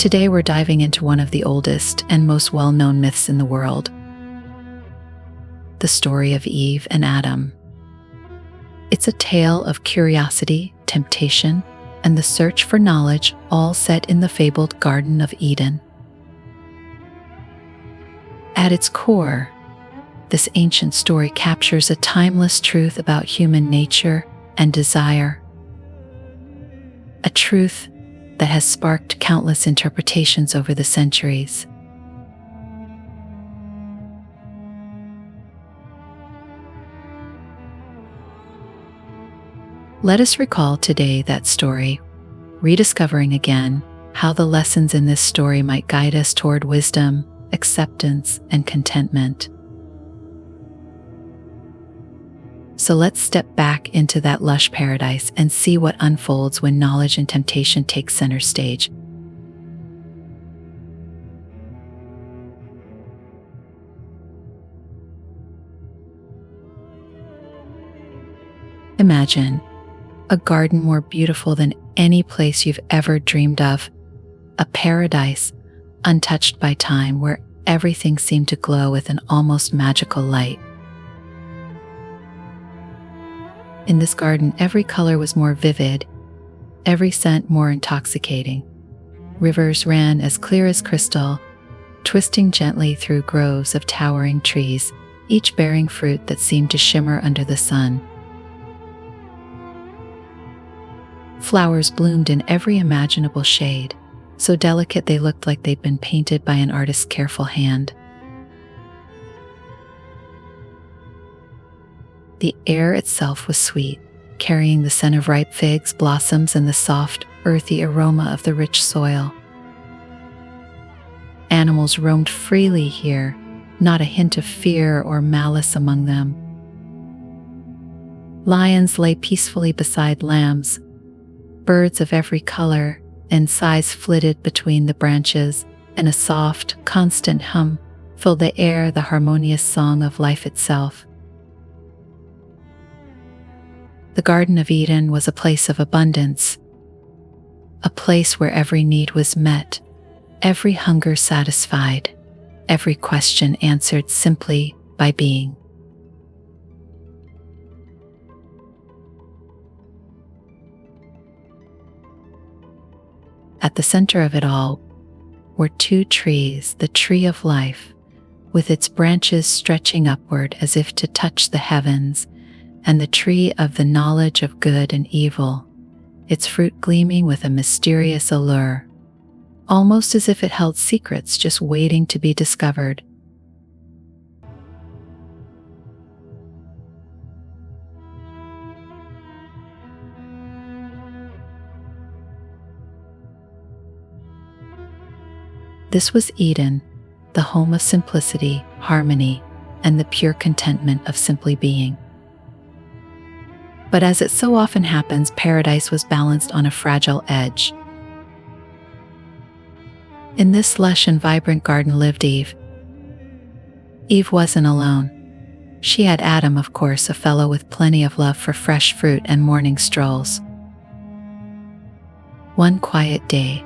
Today we're diving into one of the oldest and most well-known myths in the world, the story of Eve and Adam. It's a tale of curiosity, temptation, and the search for knowledge, all set in the fabled Garden of Eden. At its core, this ancient story captures a timeless truth about human nature and desire, a truth that has sparked countless interpretations over the centuries. Let us recall today that story, rediscovering again how the lessons in this story might guide us toward wisdom, acceptance, and contentment. So let's step back into that lush paradise and see what unfolds when knowledge and temptation take center stage. Imagine a garden more beautiful than any place you've ever dreamed of, a paradise untouched by time where everything seemed to glow with an almost magical light. In this garden, every color was more vivid, every scent more intoxicating. Rivers ran as clear as crystal, twisting gently through groves of towering trees, each bearing fruit that seemed to shimmer under the sun. Flowers bloomed in every imaginable shade, so delicate they looked like they'd been painted by an artist's careful hand. The air itself was sweet, carrying the scent of ripe figs, blossoms, and the soft, earthy aroma of the rich soil. Animals roamed freely here, not a hint of fear or malice among them. Lions lay peacefully beside lambs. Birds of every color and size flitted between the branches, and a soft, constant hum filled the air, the harmonious song of life itself. The Garden of Eden was a place of abundance, a place where every need was met, every hunger satisfied, every question answered simply by being. At the center of it all were two trees, the tree of life, with its branches stretching upward as if to touch the heavens, and the tree of the knowledge of good and evil, its fruit gleaming with a mysterious allure, almost as if it held secrets just waiting to be discovered. This was Eden, the home of simplicity, harmony, and the pure contentment of simply being. But as it so often happens, paradise was balanced on a fragile edge. In this lush and vibrant garden lived Eve. Eve wasn't alone. She had Adam, of course, a fellow with plenty of love for fresh fruit and morning strolls. One quiet day,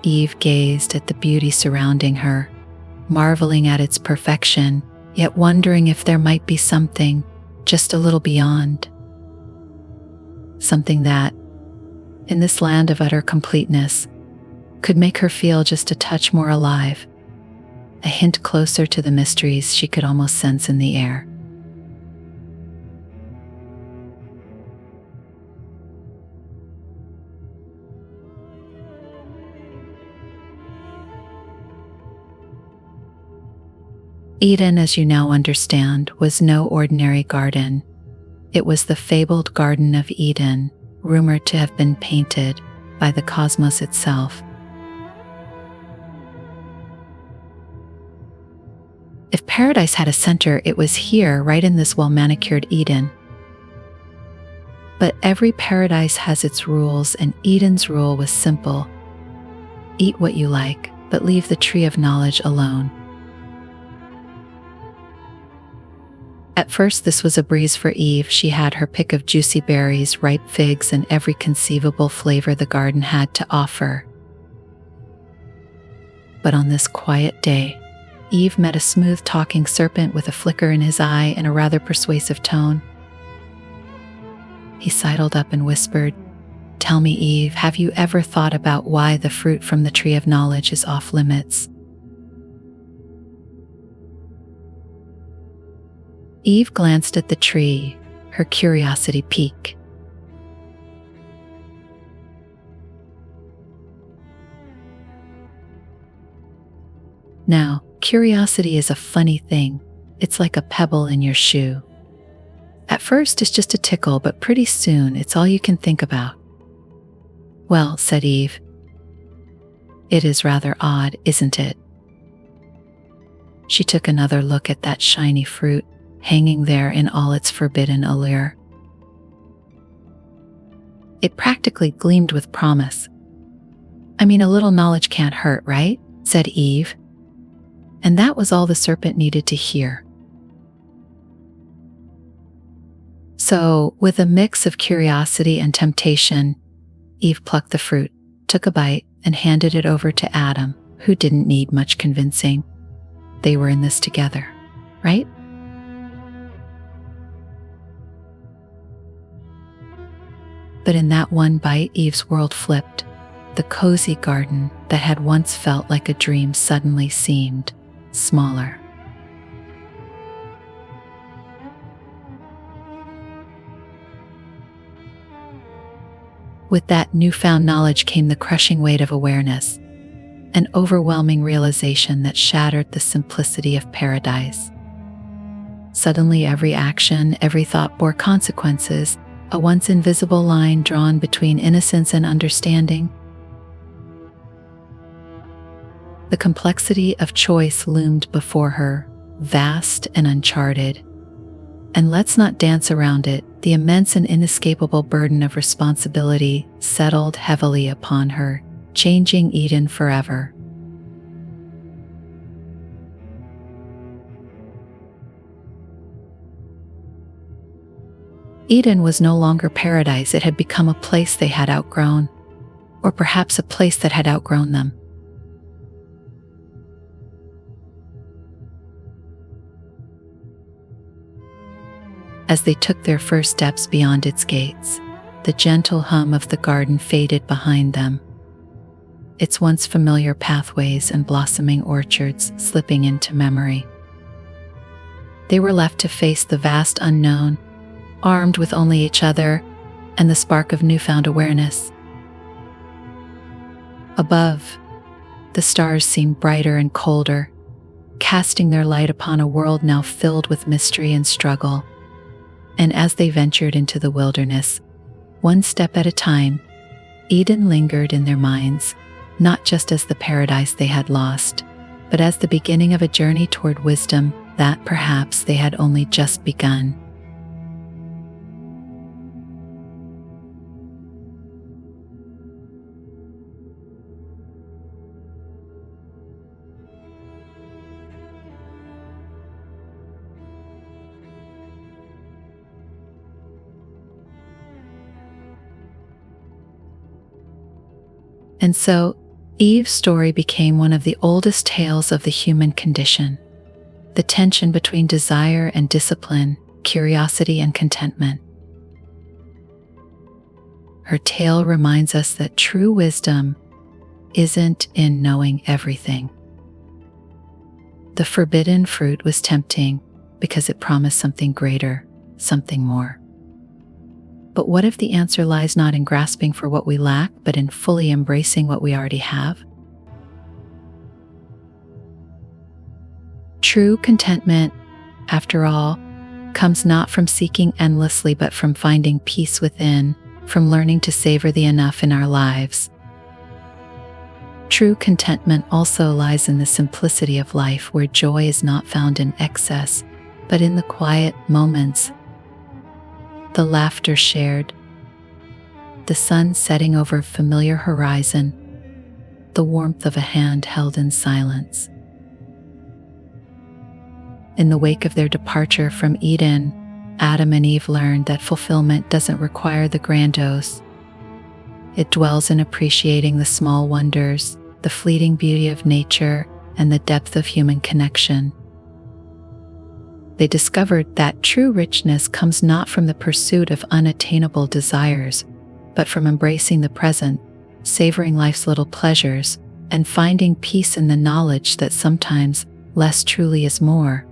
Eve gazed at the beauty surrounding her, marveling at its perfection, yet wondering if there might be something just a little beyond. Something that, in this land of utter completeness, could make her feel just a touch more alive, a hint closer to the mysteries she could almost sense in the air. Eden, as you now understand, was no ordinary garden. It was the fabled Garden of Eden, rumored to have been painted by the cosmos itself. If paradise had a center, it was here, right in this well-manicured Eden. But every paradise has its rules, and Eden's rule was simple. Eat what you like, but leave the tree of knowledge alone. At first, this was a breeze for Eve. She had her pick of juicy berries, ripe figs, and every conceivable flavor the garden had to offer. But on this quiet day, Eve met a smooth-talking serpent with a flicker in his eye and a rather persuasive tone. He sidled up and whispered, "Tell me, Eve, have you ever thought about why the fruit from the tree of knowledge is off limits?" Eve glanced at the tree, her curiosity piqued. Now, curiosity is a funny thing. It's like a pebble in your shoe. At first, it's just a tickle, but pretty soon, it's all you can think about. "Well," said Eve, "it is rather odd, isn't it?" She took another look at that shiny fruit, hanging there in all its forbidden allure. It practically gleamed with promise. "I mean, a little knowledge can't hurt, right?" said Eve. And that was all the serpent needed to hear. So, with a mix of curiosity and temptation, Eve plucked the fruit, took a bite, and handed it over to Adam, who didn't need much convincing. They were in this together, right? But in that one bite, Eve's world flipped. The cozy garden that had once felt like a dream suddenly seemed smaller. With that newfound knowledge came the crushing weight of awareness, an overwhelming realization that shattered the simplicity of paradise. Suddenly, every action, every thought bore consequences, a once invisible line drawn between innocence and understanding. The complexity of choice loomed before her, vast and uncharted. And let's not dance around it, the immense and inescapable burden of responsibility settled heavily upon her, changing Eden forever. Eden was no longer paradise, it had become a place they had outgrown, or perhaps a place that had outgrown them. As they took their first steps beyond its gates, the gentle hum of the garden faded behind them, its once familiar pathways and blossoming orchards slipping into memory. They were left to face the vast unknown, armed with only each other and the spark of newfound awareness. Above, the stars seemed brighter and colder, casting their light upon a world now filled with mystery and struggle. And as they ventured into the wilderness, one step at a time, Eden lingered in their minds, not just as the paradise they had lost, but as the beginning of a journey toward wisdom that perhaps they had only just begun. And so, Eve's story became one of the oldest tales of the human condition, the tension between desire and discipline, curiosity and contentment. Her tale reminds us that true wisdom isn't in knowing everything. The forbidden fruit was tempting because it promised something greater, something more. But what if the answer lies not in grasping for what we lack, but in fully embracing what we already have? True contentment, after all, comes not from seeking endlessly, but from finding peace within, from learning to savor the enough in our lives. True contentment also lies in the simplicity of life, where joy is not found in excess, but in the quiet moments, the laughter shared, the sun setting over a familiar horizon, the warmth of a hand held in silence. In the wake of their departure from Eden, Adam and Eve learned that fulfillment doesn't require the grandiose. It dwells in appreciating the small wonders, the fleeting beauty of nature, and the depth of human connection. They discovered that true richness comes not from the pursuit of unattainable desires, but from embracing the present, savoring life's little pleasures, and finding peace in the knowledge that sometimes less truly is more.